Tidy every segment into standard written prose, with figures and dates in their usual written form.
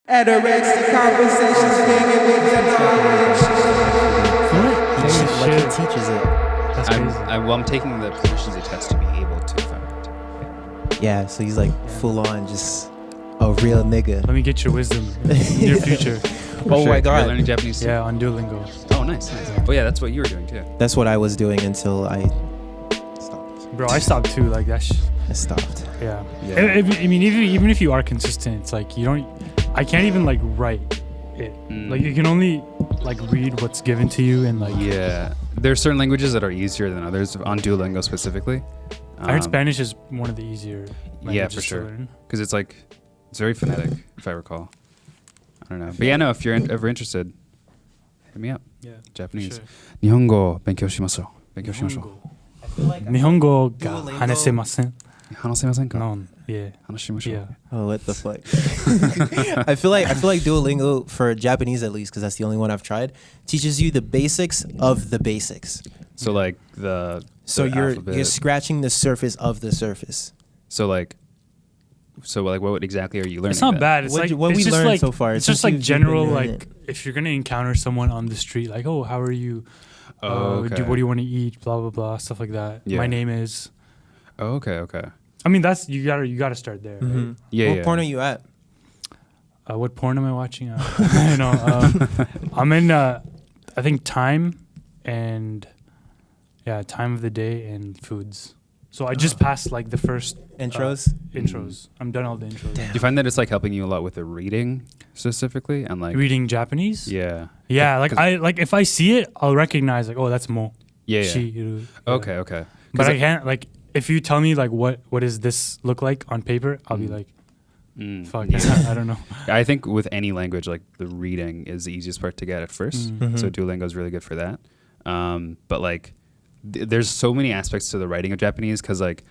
Ataraxy conversations, hanging with the knowledge. Like he teaches it. That's crazy. I'm taking the proficiency test to be able to find it. Yeah, so he's like full on just a real nigga. Let me get your wisdom in your future. Oh sure. my god. You're learning Japanese too? Yeah, on Duolingo. Oh, nice. Oh yeah, that's what you were doing too. That's what I was doing until I stopped. Bro, I stopped too. Like that. I stopped. Yeah. Yeah. I mean, even if you are consistent, it's like you don't. I can't even like write it. Like you can only like read what's given to you and like. Yeah, there are certain languages that are easier than others on Duolingo specifically. I heard Spanish is one of the easier languages Yeah, for sure. Because it's very phonetic, if I recall. I don't know, but yeah, no. If you're ever interested, hit me up. Yeah. Japanese. Sure. 日本語勉強しましょう。勉強しましょう。日本語が話せません。話せませんか？ No. Yeah. 話しましょう。 Yeah. Oh, what the fuck? I feel like Duolingo, for Japanese at least, because that's the only one I've tried, teaches you the basics of the basics. So like the So you're alphabet. scratching the surface of the surface. So what exactly are you learning? It's not then? bad. It's What like we it's just learned like so far, it's since just like you've been general learning like it. if you're gonna encounter someone on the street, like, oh, how are you? What do you want to eat? Blah blah blah, stuff like that. Yeah. My name is. Oh, okay. I mean, that's you gotta start there. Mm-hmm. Right? Yeah. What porn are you at? What porn am I watching? I'm in. I think time of the day and foods. So I just passed like the first Intros? Intros. I'm done all the intros. Do you find that it's like helping you a lot with the reading specifically and like Reading Japanese? Yeah. Yeah, like if I see it, I'll recognize like, oh, that's mo. Yeah. She, Yeah. yeah. Okay. But I can't like if you tell me like what does this look like on paper, I'll be like, fuck, yeah. I don't know. I think with any language, like the reading is the easiest part to get at first. Mm-hmm. So Duolingo is really good for that. But like, there's so many aspects to the writing of Japanese because like,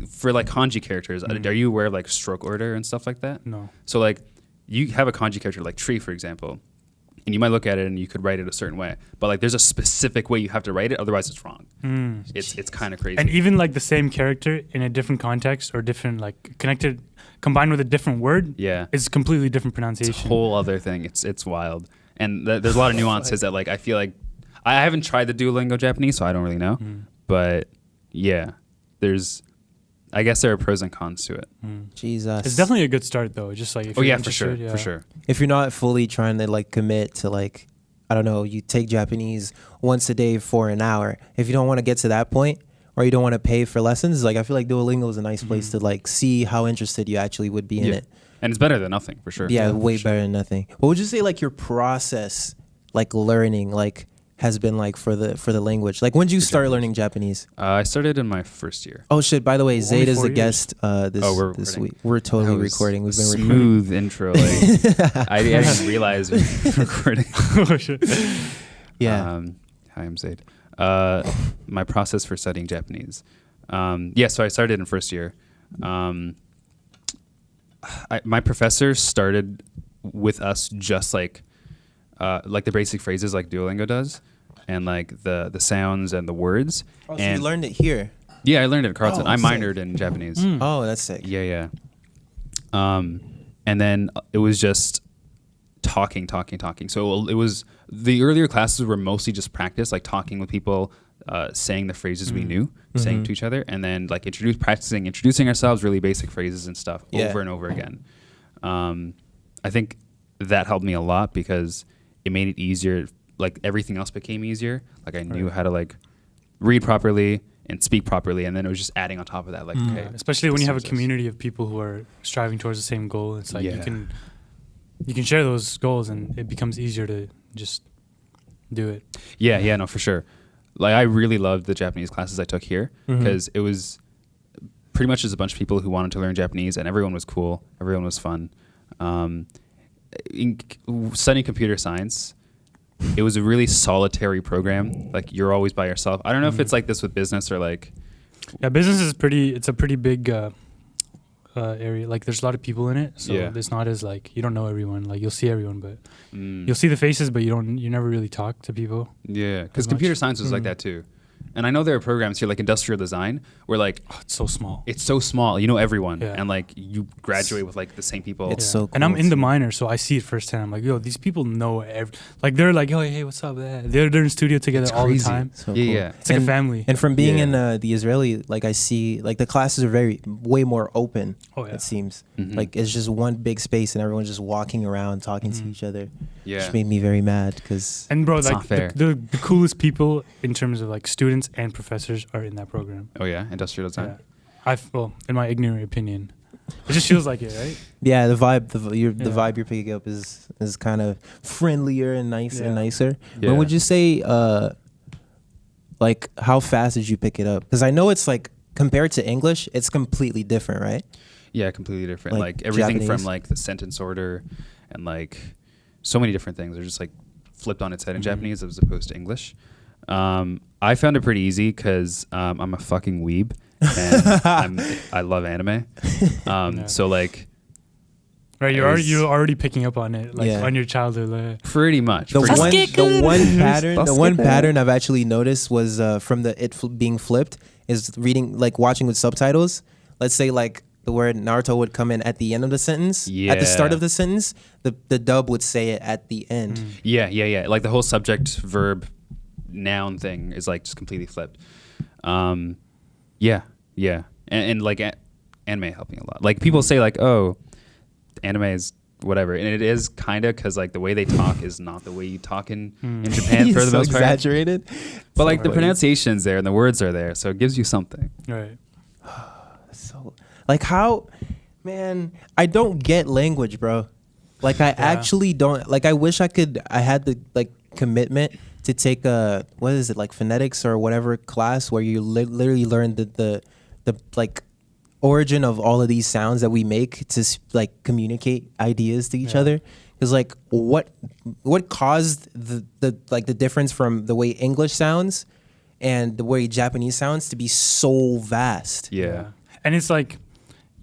for like kanji characters, are you aware of like stroke order and stuff like that? No. So like, you have a kanji character like tree, for example, and you might look at it and you could write it a certain way, but like there's a specific way you have to write it, otherwise it's wrong. It's kind of crazy. And even like the same character in a different context or different like combined with a different word, yeah, it's completely different pronunciation. It's a whole other thing. It's wild, and there's a lot of nuances that like I feel like I haven't tried the Duolingo Japanese, so I don't really know. But yeah, I guess there are pros and cons to it. Jesus. It's definitely a good start though. Just like if you're for sure, interested, for sure. If you're not fully trying to like commit to like, I don't know, you take Japanese once a day for an hour. If you don't want to get to that point or you don't want to pay for lessons, like I feel like Duolingo is a nice place to like see how interested you actually would be in it. And it's better than nothing, for sure. Yeah, way better than nothing. What would you say like your process, like learning, like has been like for the language? Like when did you start learning Japanese? I started in my first year. Oh shit! By the way, Zayd is 4 a years. guest we're this recording. week. We're totally That was recording. We've been smooth intro. Like, I didn't realize we were recording. Oh shit. Yeah. Hi, I'm Zayd. My process for studying Japanese. So I started in first year. My professor started with us just like the basic phrases like Duolingo does, and like the sounds and the words. Oh, so and you learned it here? Yeah, I learned it at Carleton. Oh, I sick. minored in Japanese. Oh, that's sick. Yeah. And then it was just talking. So it was the earlier classes were mostly just practice, like talking with people, saying the phrases we knew, saying to each other, and then like introducing ourselves, really basic phrases and stuff over and over again. I think that helped me a lot because it made it easier. Like everything else became easier. Like I knew how to like read properly and speak properly, and then it was just adding on top of that. Like, okay, Especially when you have a this. community of people who are striving towards the same goal. It's like Yeah. you can share those goals, and it becomes easier to just do it. Yeah, no, for sure. Like I really loved the Japanese classes I took here because it was pretty much just a bunch of people who wanted to learn Japanese, and everyone was cool. Everyone was fun. In studying computer science, it was a really solitary program. Like you're always by yourself. I don't know if it's like this with business or like. Yeah, business is it's a pretty big area. Like there's a lot of people in it, so it's not as like you don't know everyone. Like you'll see everyone, but you'll see the faces, but you never really talk to people. Yeah, because as computer much. science was like that too. And I know there are programs here like industrial design where like it's so small. it's so small. You know everyone, Yeah. and like you graduate with like the same people. It's so cool. And I'm in the too. minor, so I see it firsthand. I'm like, yo, these people know like they're like, yo, hey, what's up? They're in studio together It's all crazy. the time. So Yeah, cool. yeah. It's like And- a family. And from being Yeah. in the Israeli, like I see, like the classes are way more open. Oh, yeah. It seems Mhm. like it's just one big space and everyone's just walking around talking to each other. Yeah. Which made me very mad because And bro, It's like not fair. the coolest people in terms of like students and professors are in that program. Oh yeah, industrial design. Yeah. Well, in my ignorant opinion, it just feels like it, right? yeah, the vibe, the Yeah. vibe you're picking up is kind of friendlier and nicer and Yeah. nicer. Yeah. When would you say, like, how fast did you pick it up? Because I know it's like compared to English, it's completely different, right? Yeah, completely different. Like Like everything from Japanese? like the sentence order and like so many different things are just like flipped on its head in Mhm. Japanese as opposed to English. I found it pretty easy because I'm a fucking weeb and I love anime. Yeah. So like Right, It you're was- already picking up on it, like Yeah. on your childhood. Like, pretty much. The pretty one, much. the one pattern, the one Sasuke. pattern I've actually noticed was from the being flipped is reading, like watching with subtitles. Let's say like the word Naruto would come in at the end of the sentence. At the start Yeah. of the sentence, the dub would say it at the end. Yeah. Like the whole subject, verb, noun thing is like just completely flipped. Yeah. And like anime helping a lot. Like people say like, oh, anime is whatever, and it is kind of because like the way they talk is not the way you talk in Japan for the So most part. exaggerated. But like the funny. pronunciation's there and the words are there, so it gives you something. right. So like how, man, I don't get language, bro. Like I actually don't. Like I wish I had the like commitment to take a, what is it, like phonetics or whatever class where you literally learn the like origin of all of these sounds that we make to like communicate ideas to each other. Because like what caused the like the difference from the way English sounds and the way Japanese sounds to be so vast. Yeah. And it's like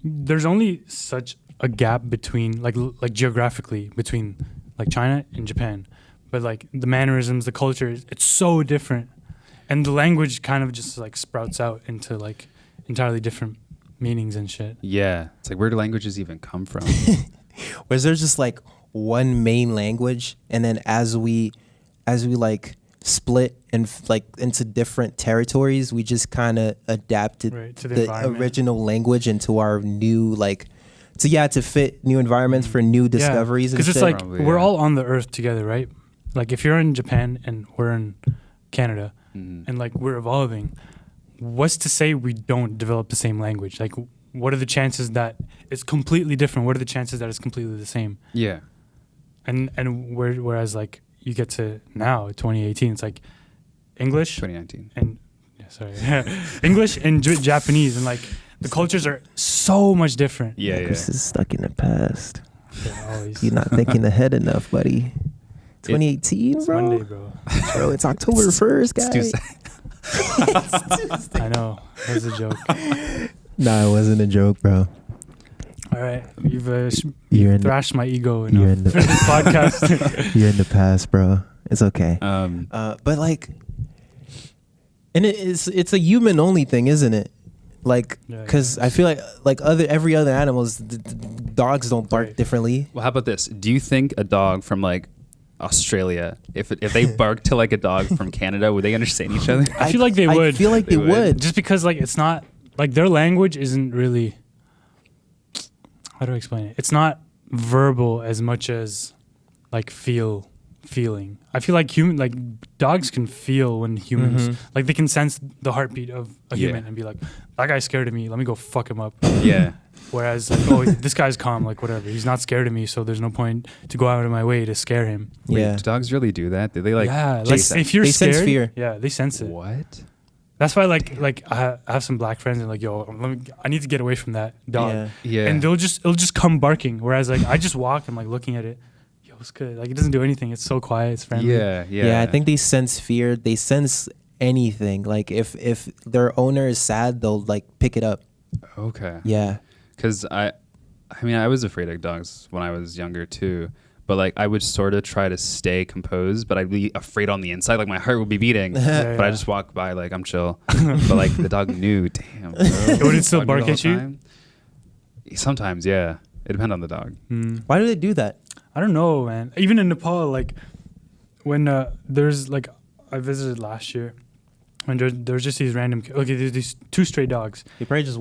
there's only such a gap between like geographically between like China and Japan, but like the mannerisms, the culture, it's so different, and the language kind of just like sprouts out into like entirely different meanings and shit. Yeah. It's like, where do languages even come from? Was there just like one main language, and then as we like split and like into different territories, we just kind of adapted Right, to the the environment. original language into our new like to fit new environments for new discoveries. Because and it's shit. like Probably, we're yeah. all on the earth together, right? Like if you're in Japan and we're in Canada, Mhm. and like we're evolving, what's to say we don't develop the same language? Like what are the chances that it's completely different? What are the chances that it's completely the same? Yeah. And whereas like you get to now 2018, it's like English 2019. and English and Japanese, and like the cultures are so much different. Yeah. Chris is stuck in the past. Yeah, always. You're not thinking ahead enough, buddy. 2018, It's bro. Monday, bro. Bro, it's October 1st, guys. Tuesday. I know. That was a joke. Nah, it wasn't a joke, bro. All right, you've You're in thrashed my ego You're enough in the- for this podcast. You're in the past, bro. It's okay. But like, and it's a human only thing, isn't it? Like, Yeah, because I feel like every other animals, dogs don't bark Right. differently. Well, how about this? Do you think a dog from like Australia, if they barked to like a dog from Canada, would they understand each other? I feel like they I would. feel like They they would. would. Just because like it's not like their language isn't really, how do I explain it? It's not verbal as much as like feeling. I feel like dogs can feel when humans Mhm. like they can sense the heartbeat of a Yeah. human and be like, that guy's scared of me, let me go fuck him up. Yeah. Whereas like, oh, this guy's calm, like whatever, he's not scared of me, so there's no point to go out of my way to scare him. Wait, Yeah. do dogs really do that? Do they like? yeah, like chase if you're They scared, sense fear. yeah, they sense it. What? That's why like I have some black friends and like, yo, I need to get away from that dog. Yeah. Yeah. And it'll just come barking. Whereas like I just walk, I'm like looking at it, yo, it's good. Like it doesn't do anything. It's so quiet. It's friendly. Yeah. Yeah, I think they sense fear. They sense anything. Like if their owner is sad, they'll like pick it up. Okay. Yeah. Because I mean, I was afraid of dogs when I was younger too, but like I would sort of try to stay composed, but I'd be afraid on the inside, like my heart would be beating. But I just walk by like I'm chill. But like the dog knew, damn. Bro, Would it still dog knew bark the whole at you? time. Sometimes, yeah. It depends on the dog. Why do they do that? I don't know, man. Even in Nepal, like when there's like I visited last year, and there's just these random okay, there's these 2 stray dogs. They probably just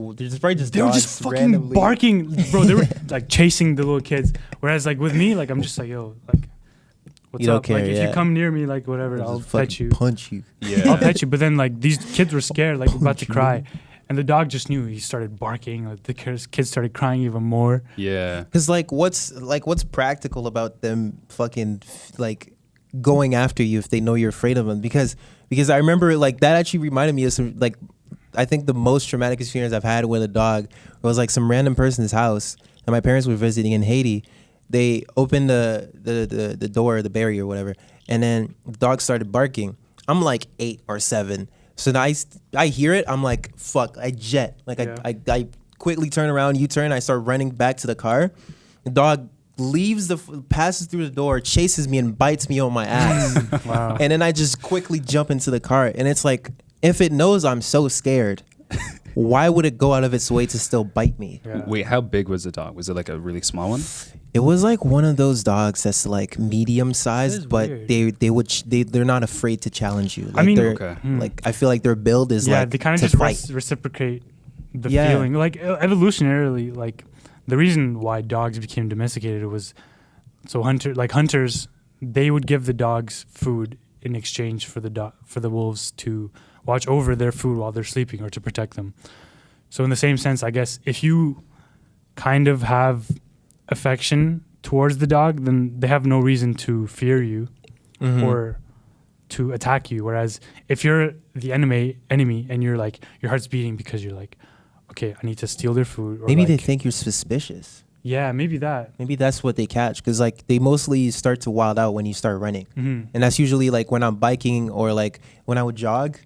They were dogs just fucking randomly. barking, bro. They were like chasing the little kids. Whereas like with me, like I'm just like yo, like what's You don't up? care, like if yeah. you come near me, like whatever, They'll I'll just pet fucking you. punch you. Yeah. I'll pet you. But then like these kids were scared, like about to Punch you. cry, and the dog just knew. He started barking. Like the kids started crying even more. Yeah. Cause what's practical about them fucking like going after you if they know you're afraid of them? Because I remember like that actually reminded me of some like I think the most traumatic experience I've had with a dog was like some random person's house and my parents were visiting in Haiti. They opened the door, the barrier, whatever, and then the dog started barking. I'm like 8 or 7. So now I hear it. I'm like, fuck, I jet. Like Yeah. I quickly turn around, U-turn. I start running back to the car. The dog leaves passes through the door, chases me and bites me on my ass. Wow. And then I just quickly jump into the car. And it's like, if it knows I'm so scared, why would it go out of its way to still bite me? Yeah. Wait, how big was the dog? Was it like a really small one? It was like one of those dogs that's like medium That is sized, but weird. they're not afraid to challenge you. Like I mean, they're, Okay. like I feel like their build is yeah, like they kind of to just fight. reciprocate the Yeah. feeling. Like evolutionarily, like the reason why dogs became domesticated was so hunters, they would give the dogs food in exchange for the wolves to watch over their food while they're sleeping or to protect them. So in the same sense, I guess if you kind of have affection towards the dog, then they have no reason to fear you Mhm. or to attack you. Whereas if you're the enemy and you're like your heart's beating because you're like, okay, I need to steal their food. Or Maybe they like, think you're suspicious. yeah, maybe that. Maybe that's what they catch, because like they mostly start to wild out when you start running, Mm-hmm. and that's usually like when I'm biking or like when I would jog,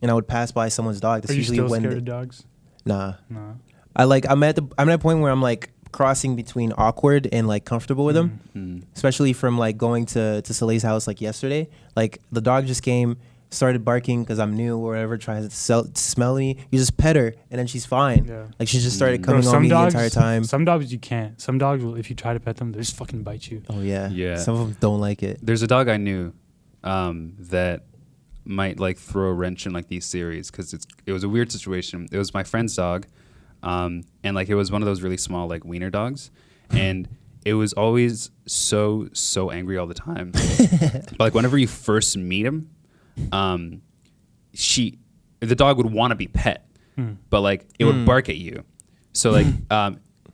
and I would pass by someone's dog. That's Are you usually still when scared of dogs? nah. No. I'm at a point where I'm like crossing between awkward and like comfortable with them, Mm. especially from like going to Soleil's house like yesterday. Like the dog just came, started barking because I'm new or whatever, tries to smell me. You just pet her and then she's fine. Yeah. Like she just started Bro, coming Bro, on me the entire time. Some dogs you can't. Some dogs will, if you try to pet them, they just fucking bite you. Oh yeah. Yeah. Some of them don't like it. There's a dog I knew that might like throw a wrench in like these series because it was a weird situation. It was my friend's dog, and like it was one of those really small like wiener dogs, and it was always so angry all the time. But like whenever you first meet him, the dog would want to be pet, but like it would bark at you. So like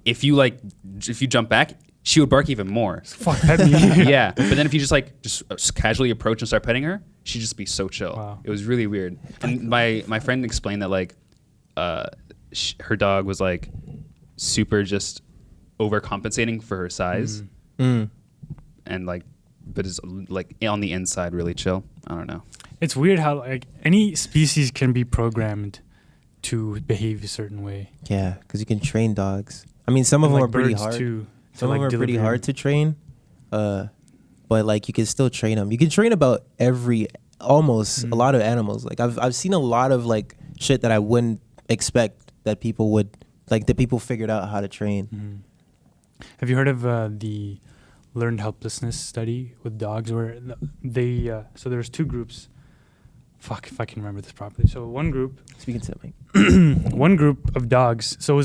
if you jump back, she would bark even more. Fuck, pet me. Yeah, but then if you just casually approach and start petting her, she'd just be so chill. Wow. It was really weird. And my friend explained that like her dog was like super just overcompensating for her size, Mm. and like but is like on the inside really chill. I don't know. It's weird how like any species can be programmed to behave a certain way. Yeah, because you can train dogs. I mean, some of And, them like, are pretty birds hard. too, to, Some like, of them are pretty deliver- hard to train, but like you can still train them. You can train about almost a lot of animals. Like I've seen a lot of like shit that I wouldn't expect that people would like that people figured out how to train. Mhm. Have you heard of the learned helplessness study with dogs, where they so there's 2 groups. Fuck if I can remember this properly. So one group Speaking to me, one group of dogs. So it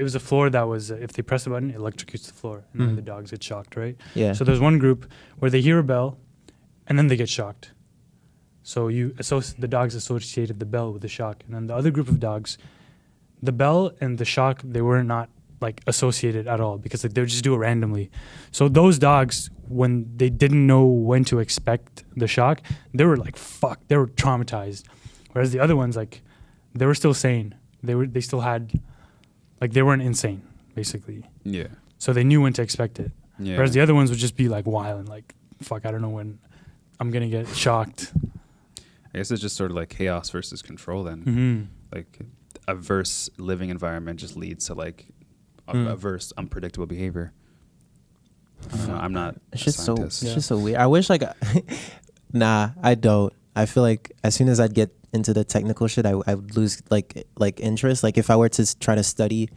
was a floor that was if they press a button, it electrocutes the floor, and then Mhm. the dogs get shocked, right? yeah. So there's one group where they hear a bell, and then they get shocked. So the dogs associated the bell with the shock, and then the other group of dogs, the bell and the shock, they were not like associated at all because like, they would just do it randomly. So those dogs, when they didn't know when to expect the shock, they were like fuck, they were traumatized. Whereas the other ones, like they were still sane. They still had like they weren't insane basically. Yeah. So they knew when to expect it. Yeah. Whereas the other ones would just be like wild and like fuck, I don't know when I'm gonna get shocked. I guess it's just sort of like chaos versus control then. Mm-hmm. Like averse living environment just leads to like averse unpredictable behavior. I don't know. I'm not. It's a just so. scientist. It's just so weird. I wish like, nah, I don't. I feel like as soon as I'd get into the technical shit, I would lose like interest. Like if I were to try to study,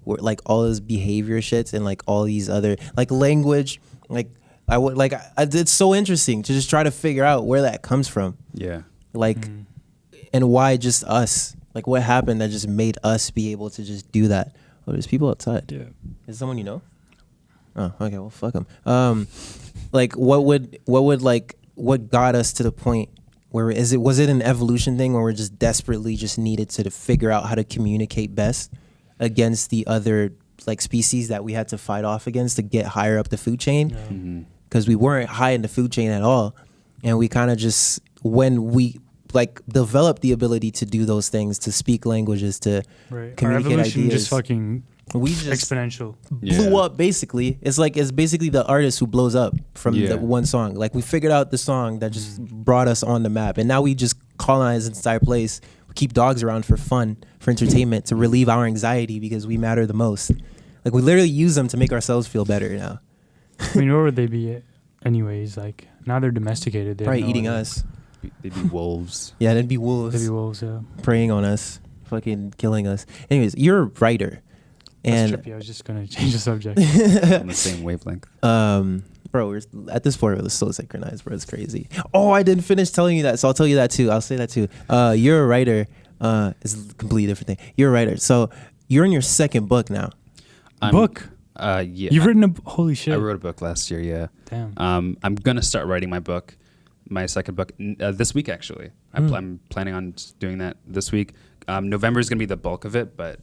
like all this behavior shits and like all these other like language, like I would like. It's so interesting to just try to figure out where that comes from. Yeah. Like, and why just us? Like what happened that just made us be able to just do that? Oh, there's people outside. Yeah. Is someone you know? Oh, okay. Well, fuck them. Like, what got us to the point where was it an evolution thing, where we're just desperately just needed to figure out how to communicate best against the other like species that we had to fight off against to get higher up the food chain? Because we weren't high in the food chain at all, and we kind of just when we like developed the ability to do those things, to speak languages, to Right. communicate Our evolution ideas. just fucking We just exponential. blew Yeah. up basically. It's basically the artist who blows up from Yeah. the one song. Like we figured out the song that just brought us on the map, and now we just colonize an entire place. We keep dogs around for fun, for entertainment, to relieve our anxiety because we matter the most. Like we literally use them to make ourselves feel better now. I mean, where would they be anyways? Like now they're domesticated. They have Probably no eating idea. us. They'd be wolves. Yeah, that'd be wolves They'd be wolves. Yeah. preying on us, fucking killing us. Anyways, you're a writer, That's and trippy. I was just gonna change the subject. On the same wavelength. bro, we're at this point we're so synchronized, bro. It's crazy. Oh, I didn't finish telling you that, so I'll tell you that too. I'll say that too. You're a writer. It's a completely different thing. You're a writer, so you're in your second book now. Book. Yeah. You've written a holy shit. I wrote a book last year. Yeah. Damn. I'm gonna start writing my second book this week actually. I'm planning on doing that this week. November is gonna be the bulk of it, but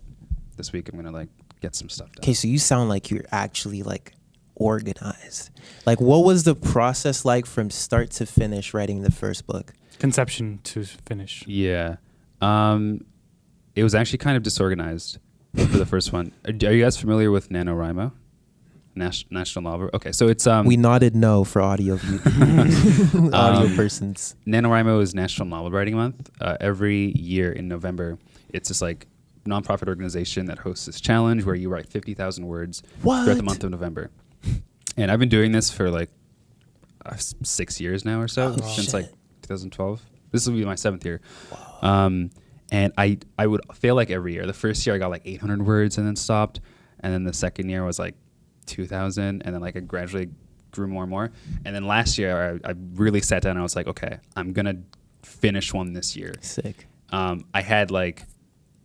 this week I'm gonna like get some stuff done. Okay, so you sound like you're actually like organized. Like, what was the process like from start to finish writing the first book? Conception to finish. Yeah. It was actually kind of disorganized for the first one. Are you guys familiar with NaNoWriMo? National Novel. Okay, so it's We nodded no for audio audio persons. NaNoWriMo is National Novel Writing Month. Every year in November, it's this like nonprofit organization that hosts this challenge where you write 50,000 words throughout the What? month of November. And I've been doing this for like 6 years now or so, Oh, since shit. like 2012. This will be my 7th year. And I would fail like every year. The first year I got like 800 words and then stopped. And then the second year was like 2,000. And then like I gradually grew more and more. And then last year I really sat down and I was like, okay, I'm going to finish one this year. Sick. I had like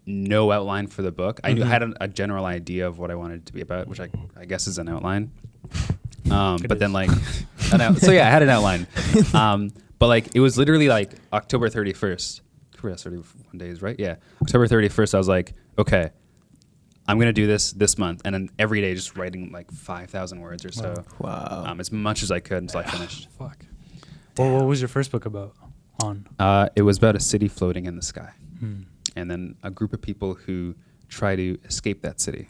no outline for the book. I had a general idea of what I wanted it to be about, which I guess is an outline. But then like, so yeah, I had an outline. But like, it was literally like October 31st. That's 31 days, right? Yeah. October 31st, I was like, okay, I'm going to do this month. And then every day just writing like 5,000 words or so. Wow. As much as I could until I finished. Fuck. Well, what was your first book about? It was about a city floating in the sky. And then a group of people who try to escape that city.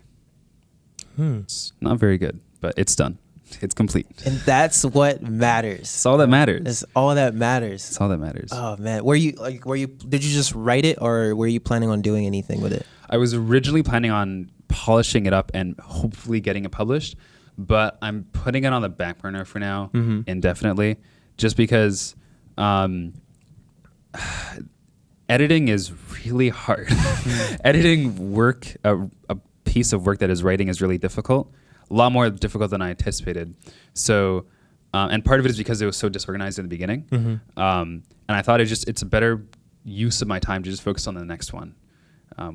It's not very good, but it's done. It's complete. And that's what matters. It's all that matters. That's all that matters. It's all that matters. Oh man, did you just write it, or were you planning on doing anything with it? I was originally planning on polishing it up and hopefully getting it published, but I'm putting it on the back burner for now, indefinitely, just because editing is really hard. Editing work, a piece of work that is writing, is really difficult. A lot more difficult than I anticipated. So, and part of it is because it was so disorganized in the beginning. And I thought it's a better use of my time to just focus on the next one,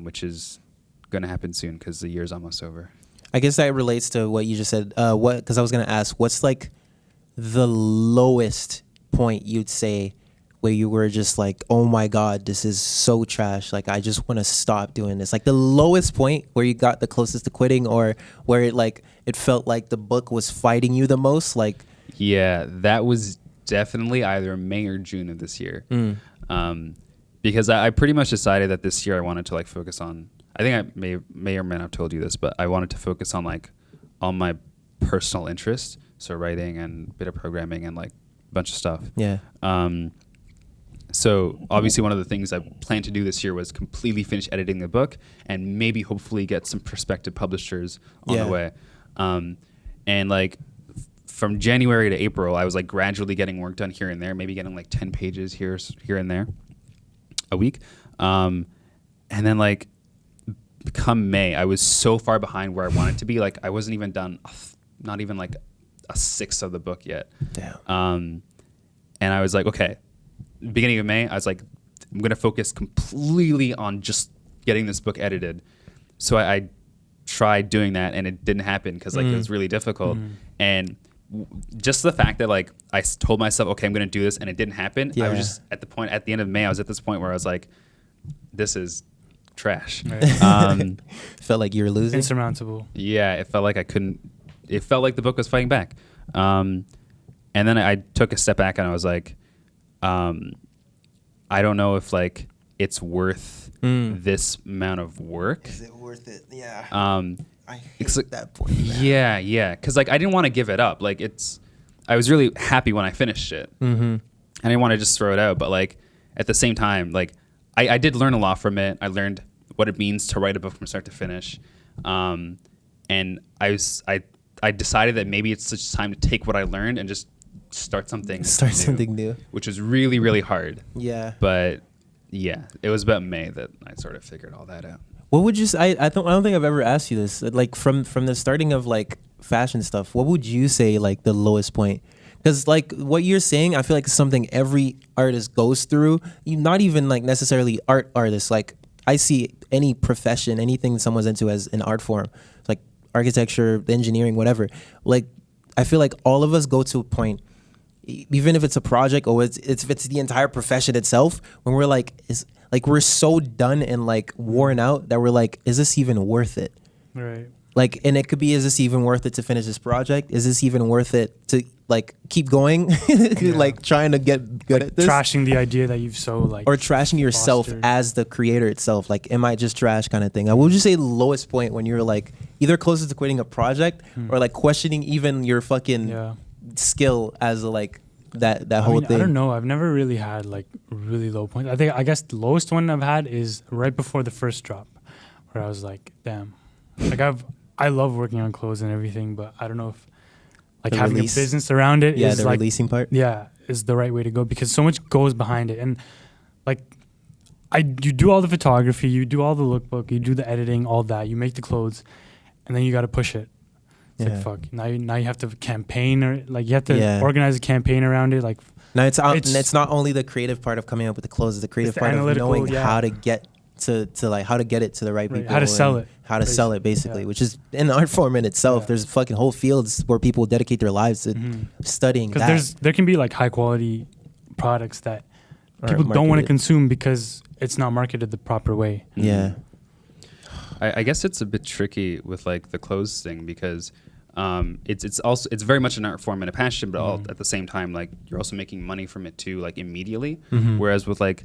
which is going to happen soon because the year's almost over. I guess that relates to what you just said. Because I was gonna ask, what's like the lowest point you'd say where you were just like, oh my God, this is so trash. Like, I just want to stop doing this. Like the lowest point where you got the closest to quitting, or where it felt like the book was fighting you the most. Like, yeah, that was definitely either May or June of this year. Because I pretty much decided that this year I wanted to like focus on, I think I may or may not have told you this, but I wanted to focus on like all my personal interests. So writing and a bit of programming and like a bunch of stuff. yeah. So obviously one of the things I planned to do this year was completely finish editing the book and maybe hopefully get some prospective publishers on Yeah. the way. And like from January to April, I was like gradually getting work done here and there, maybe getting like 10 pages here and there a week. And then like come May, I was so far behind where I wanted to be. Like I wasn't even done, not even like a sixth of the book yet. Damn. And I was like, okay, beginning of May, I was like, I'm going to focus completely on just getting this book edited. So I tried doing that, and it didn't happen because like it was really difficult. And just the fact that like I told myself, okay, I'm going to do this, and it didn't happen. I was just at the end of May, I was at this point where I was like, this is trash. Right. Felt like you were losing. Insurmountable. Yeah, it felt like I couldn't. It felt like the book was fighting back. And then I took a step back and I was like, I don't know if like it's worth this amount of work. Is it worth it? Yeah. I hate that point. Man. Yeah. Because like I didn't want to give it up. Like I was really happy when I finished it. I didn't want to just throw it out. But like at the same time, like I did learn a lot from it. I learned what it means to write a book from start to finish. And I decided that maybe it's just time to take what I learned and just start something new, which was really, really hard. Yeah. But yeah, it was about May that I sort of figured all that out. What would you say? I don't think I've ever asked you this. Like from the starting of like fashion stuff, what would you say like the lowest point? Because like what you're saying, I feel like it's something every artist goes through. Not even like necessarily artists. Like I see any profession, anything someone's into as an art form, like architecture, engineering, whatever. Like I feel like all of us go to a point, even if it's a project or if it's the entire profession itself, when we're like, we're so done and like worn out that we're like, is this even worth it? Right. Like, and it could be, is this even worth it to finish this project? Is this even worth it to like keep going? Like trying to get good at this? Trashing the idea that you've so like. Or trashing yourself fostered. as the creator itself. Like, am I just trash kind of thing? What would you say the lowest point when you're like either closest to quitting a project or like questioning even your fucking skill as a, like that whole thing? I don't know. I've never really had like really low points. I guess the lowest one I've had is right before the first drop, where I was like, damn, like I love working on clothes and everything, but I don't know if like the having release. a business around it is the like releasing part. Yeah, is the right way to go because so much goes behind it. And like you do all the photography, you do all the lookbook, you do the editing, all that, you make the clothes, and then you got to push it. It's like fuck. Now you have to campaign or like you have to organize a campaign around it. Like now it's not only the creative part of coming up with the clothes, it's the creative part of knowing how to get to like how to get it to the right people, how to sell it, sell it basically, which is an art form in itself. There's fucking whole fields where people dedicate their lives to studying that. Because there can be like high quality products that people don't want to consume because it's not marketed the proper way. Yeah. I guess it's a bit tricky with like the clothes thing because it's very much an art form and a passion, but all at the same time like you're also making money from it too, like immediately. Whereas with like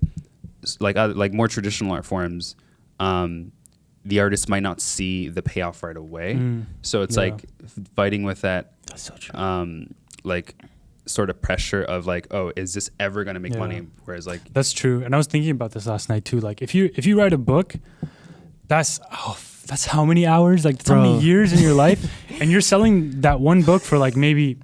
more traditional art forms, the artist might not see the payoff right away. So it's like fighting with that. That's so true. Like sort of pressure of like, oh, is this ever going to make money? Whereas like that's true. And I was thinking about this last night too. Like if you write a book, that's how many hours, like that's how many years in your life, and you're selling that one book for like maybe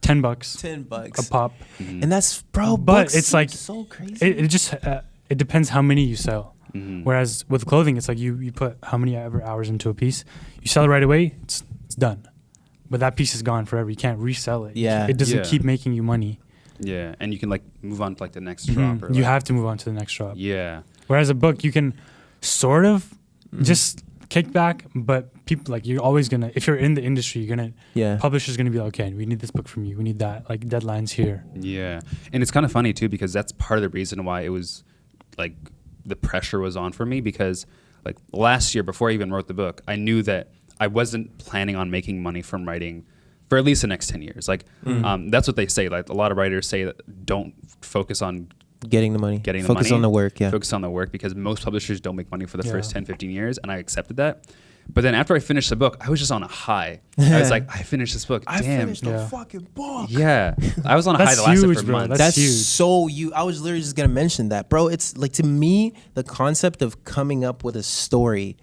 $10 a pop, and that's but it's like so crazy. It just it depends how many you sell. Whereas with clothing, it's like you put how many ever hours into a piece, you sell it right away, it's done, but that piece is gone forever. You can't resell it. It doesn't keep making you money. And you can like move on to like the next drop. Or you like, have to move on to the next drop. Whereas a book, you can sort of just kick back, but people like you're always gonna, if you're in the industry, you're gonna publisher's gonna be like, okay, we need this book from you, we need that, like deadlines here. And it's kind of funny too because that's part of the reason why it was like the pressure was on for me, because like last year before I even wrote the book, I knew that I wasn't planning on making money from writing for at least the next 10 years. Like that's what they say. Like a lot of writers say that don't focus on getting the money. Focus on the work, Focus on the work because most publishers don't make money for the first 10, 15 years, and I accepted that. But then after I finished the book, I was just on a high. I was like, I finished this book. I Damn. finished the fucking book. Yeah. I was on a high that lasted for months. That's huge. so you. I was literally just going to mention that. Bro, it's like, to me, the concept of coming up with a story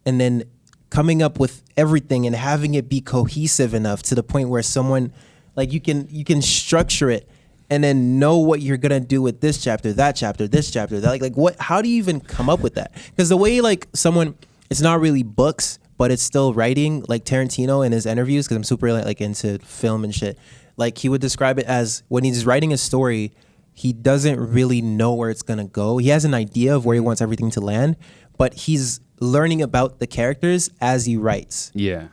and then coming up with everything and having it be cohesive enough to the point where someone Like you can structure it and then know what you're gonna do with this chapter, that chapter, this chapter. That like what? How do you even come up with that? Because the way like someone, it's not really books, but it's still writing. Like Tarantino in his interviews, because I'm super like into film and shit. Like he would describe it as when he's writing a story, he doesn't really know where it's gonna go. He has an idea of where he wants everything to land, but he's learning about the characters as he writes. Yeah.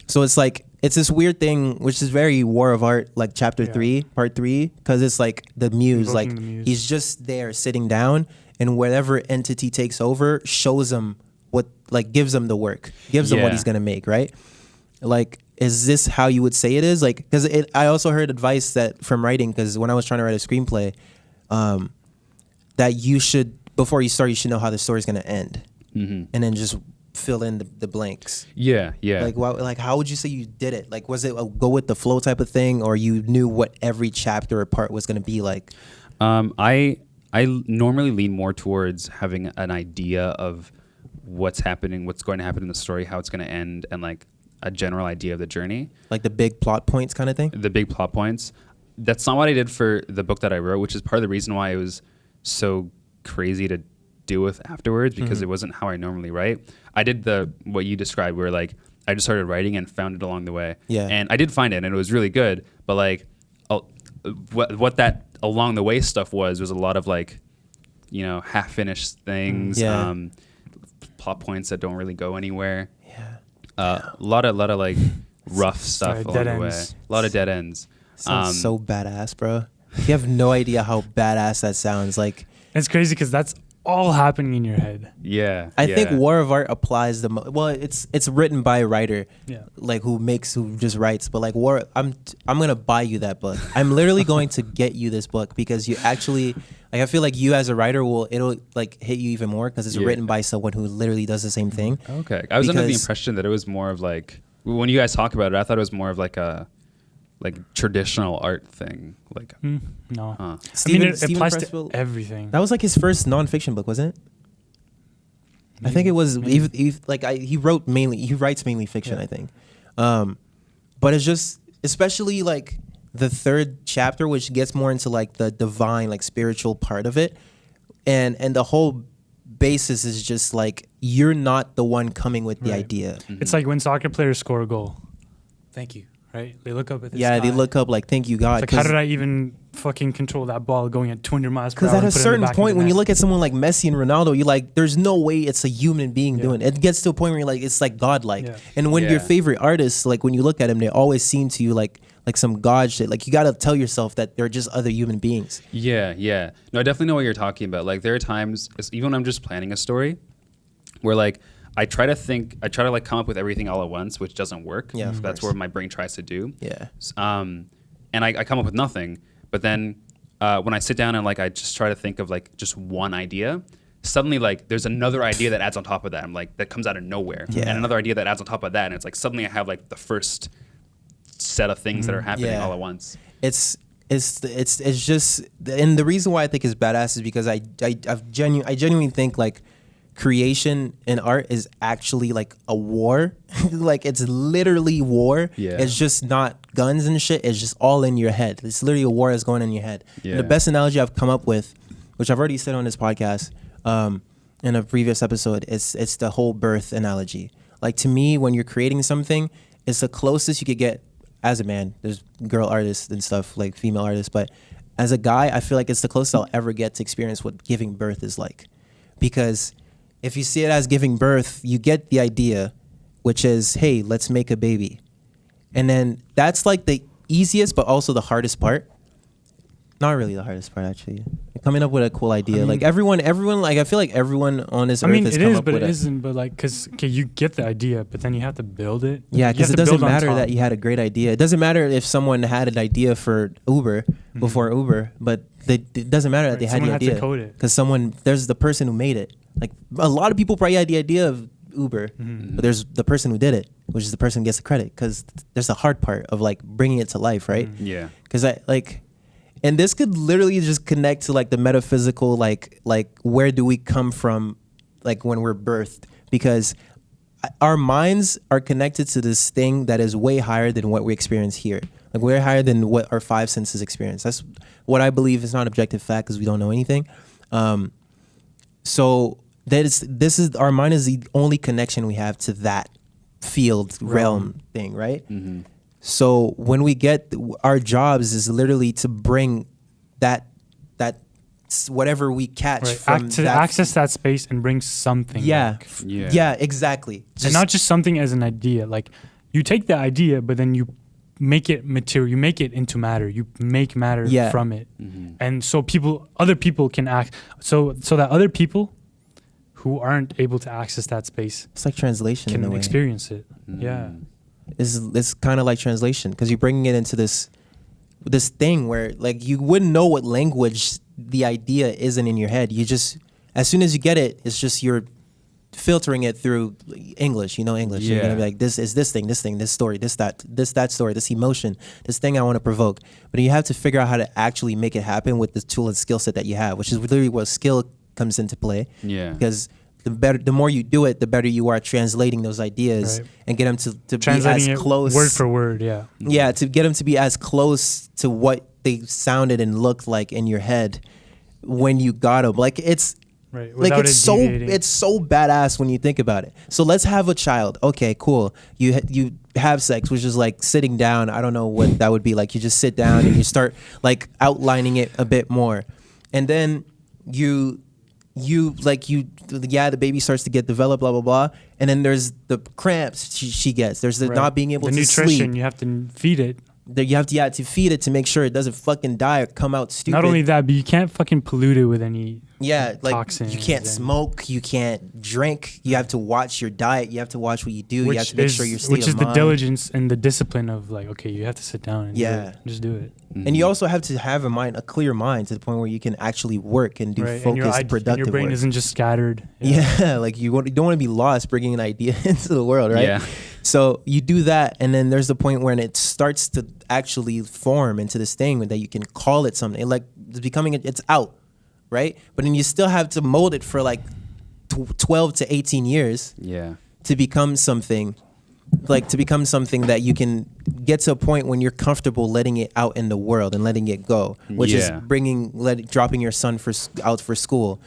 So it's like it's this weird thing, which is very War of Art, like chapter 3, part 3, because it's like the muse, Invoking like the muse. he's just there sitting down, and whatever entity takes over shows him what, like gives him the work, gives him what Yeah. he's gonna make, right? Like, is this how you would say it is? Like, because I also heard advice that from writing, because when I was trying to write a screenplay, that you should, before you start, you should know how the story's gonna end, and then just fill in the blanks. Yeah. Like how would you say you did it? Like, was it a go with the flow type of thing, or you knew what every chapter or part was gonna be like? I normally lean more towards having an idea of what's happening, what's going to happen in the story, how it's going to end, and like a general idea of the journey. Like the big plot points kind of thing? The big plot points. That's not what I did for the book that I wrote, which is part of the reason why it was so crazy to deal with afterwards, because it wasn't how I normally write. I did what you described, where like I just started writing and found it along the way. Yeah. And I did find it, and it was really good. But like, what that along the way stuff was a lot of like, half finished things. Yeah. Plot points that don't really go anywhere. Yeah. A lot of like rough stuff along dead the way. ends. A lot of dead ends. Sounds so badass, bro. You have no idea how badass that sounds. Like, It's crazy because that's all happening in your head. Yeah. I think War of Art applies the most. Well, it's written by a writer, Yeah. like who just writes. But like I'm gonna buy you that book. I'm literally going to get you this book because you actually, like, I feel like you as a writer it'll like hit you even more because it's written by someone who literally does the same thing. Okay. I was under the Because- impression that it was more of like, when you guys talk about it, I thought it was more of like a traditional art thing. Like, No. huh. It Steven applies Pressfield- to everything. That was like his first nonfiction book, wasn't it? I think it was. He writes mainly fiction. Yeah. I think, but it's just, especially like the third chapter, which gets more into like the divine, like spiritual part of it, and the whole basis is just like you're not the one coming with the Right. idea. It's like when soccer players score a goal. Thank you. Right? They look up at the Yeah, sky. they look up like, thank you God. It's like, how did I even fucking control that ball going at 200 miles per Because hour? at a and put it in the certain back of point, the when you net? look at someone like Messi and Ronaldo, you're like, there's no way it's a human being Yeah. doing it. It gets to a point where you're like, it's like godlike. Yeah. And when your Yeah. favorite artists, like when you look at them, they always seem to you like some god shit. Like you got to tell yourself that they're just other human beings. Yeah. No, I definitely know what you're talking about. Like, there are times, even when I'm just planning a story, where like I try to like come up with everything all at once, which doesn't work. Yeah, of That's course. where my brain tries to do. Yeah. And I come up with nothing. But then when I sit down and like I just try to think of like just one idea, suddenly like there's another idea that adds on top of that. I'm like, that comes out of nowhere. Yeah. And another idea that adds on top of that. And it's like suddenly I have like the first set of things that are happening Yeah. all at once. It's just, and the reason why I think it's badass is because I genuinely think like creation in art is actually like a war. Like it's literally war. Yeah. It's just not guns and shit. It's just all in your head. It's literally a war that's going on in your head. Yeah. And the best analogy I've come up with, which I've already said on this podcast, in a previous episode, it's the whole birth analogy. Like to me, when you're creating something, it's the closest you could get as a man. There's girl artists and stuff, like female artists, but as a guy, I feel like it's the closest I'll ever get to experience what giving birth is like. Because if you see it as giving birth, you get the idea, which is, hey, let's make a baby. And then that's like the easiest, but also the hardest part. Not really the hardest part, actually. Coming up with a cool idea. mean- like everyone, like I feel like everyone on this I earth mean, has it come is, up but with it a, isn't. But like, because you get the idea, but then you have to build it. yeah, You because have it to doesn't build on matter top. that you had a great idea. It doesn't matter if someone had an idea for Uber before Uber, but it doesn't matter that they had Someone the had to idea. code it. Because there's the person who made it. Like a lot of people probably had the idea of Uber, but there's the person who did it, which is the person who gets the credit. Because there's the hard part of like bringing it to life, right? Yeah. Because and this could literally just connect to like the metaphysical, like where do we come from, like when we're birthed? Because our minds are connected to this thing that is way higher than what we experience here. Like way higher than what our five senses experience. That's what I believe is not objective fact because we don't know anything. So this is our mind is the only connection we have to that field realm thing, right? Mm-hmm. So when we get our jobs is literally to bring that whatever we catch from to that access that space and bring something back. Yeah, exactly. And not just something as an idea. Like you take the idea, but then you make it material. You make it into matter. You make matter from it. Mm-hmm. And so other people can act. So that other people who aren't able to access that space, it's like translation in a can way. experience it. Mm. Yeah. It's kind of like translation because you're bringing it into this thing where like you wouldn't know what language the idea isn't in your head. You just as soon as you get it, it's just you're filtering it through English. You know English. You're gonna be like, this is this thing, this story, that story, this emotion, this thing I want to provoke. But you have to figure out how to actually make it happen with the tool and skill set that you have, which is literally where skill comes into play. Yeah. Because the more you do it, the better you are translating those ideas and get them to be as close word for word. Yeah. Yeah, to get them to be as close to what they sounded and looked like in your head when you got them. Like it's like it's so badass when you think about it. So let's have a child. Okay, cool. You have sex, which is like sitting down. I don't know what that would be like. You just sit down and you start like outlining it a bit more, and then the baby starts to get developed, blah blah blah, and then there's the cramps she gets. There's the not being able to nutrition, sleep. You have to feed it. You have to feed it to make sure it doesn't fucking die or come out stupid. Not only that, but you can't fucking pollute it with any toxins. You can't smoke. You can't drink. You have to watch your diet. You have to watch what you do. You have to make sure you're which is the diligence and the discipline of like, okay, you have to sit down and just do it. Mm-hmm. And you also have to have a clear mind to the point where you can actually work and do focused, productive and your brain work. isn't just scattered. Yeah, like you don't want to be lost bringing an idea into the world, right? Yeah. So you do that, and then there's the point when it starts to actually form into this thing that you can call it something. Like it's out, right? But then you still have to mold it for like 12 to 18 years. Yeah. To become something, that you can get to a point when you're comfortable letting it out in the world and letting it go, which is dropping your son out for school,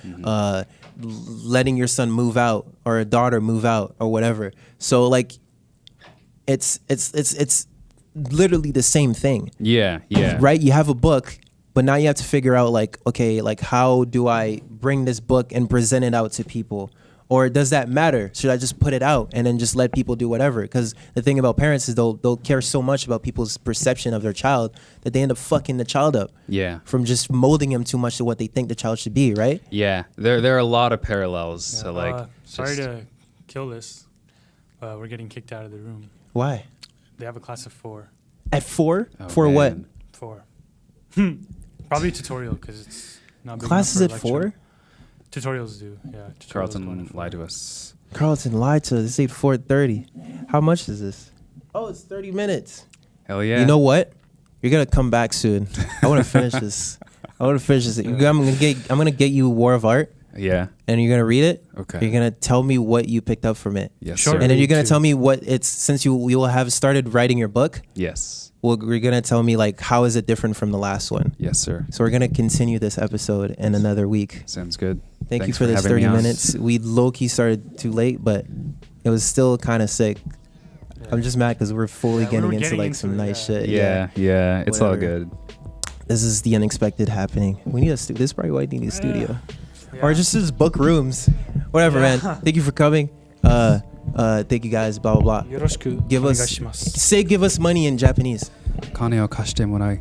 letting your son move out or a daughter move out or whatever. So like, it's literally the same thing. Yeah, yeah. Right? You have a book, but now you have to figure out like, okay, like how do I bring this book and present it out to people? Or does that matter? Should I just put it out and then just let people do whatever? Because the thing about parents is they'll care so much about people's perception of their child that they end up fucking the child up. Yeah. From just molding them too much to what they think the child should be, right? Yeah. There are a lot of parallels. Yeah, so like, sorry to kill this. We're getting kicked out of the room. Why? They have a class of 4. At 4? Oh, for man. what? 4. Probably tutorial because it's not big classes enough at for a 4? lecture. Tutorials do, yeah. Carlton lied to us. Carlton lied to us. They said 4:30. How much is this? Oh, it's 30 minutes. Hell yeah. You know what? You're gonna come back soon. I want to finish this. I'm gonna get you War of Art. Yeah. And you're gonna read it. Okay. You're gonna tell me what you picked up from it. Yes. Sure. Sir. And then you're gonna tell me what it's since you will have started writing your book. Yes. Well, you're gonna tell me like how is it different from the last one. Yes, sir. So we're gonna continue this episode in another week. Sounds good. Thank Thanks you for this having me 30 on. minutes. We low-key started too late, but it was still kind of sick. Yeah. I'm just mad because we're fully getting into like some nice shit. Yeah. It's all Whatever. good. This is the unexpected happening. We need a studio. This is probably why I need a studio. Yeah. Or just book rooms. Whatever, man. Thank you for coming. Thank you guys, blah, blah, blah. Yoroshiku Give us onegaishimasu. give us money in Japanese. 金を貸してもらい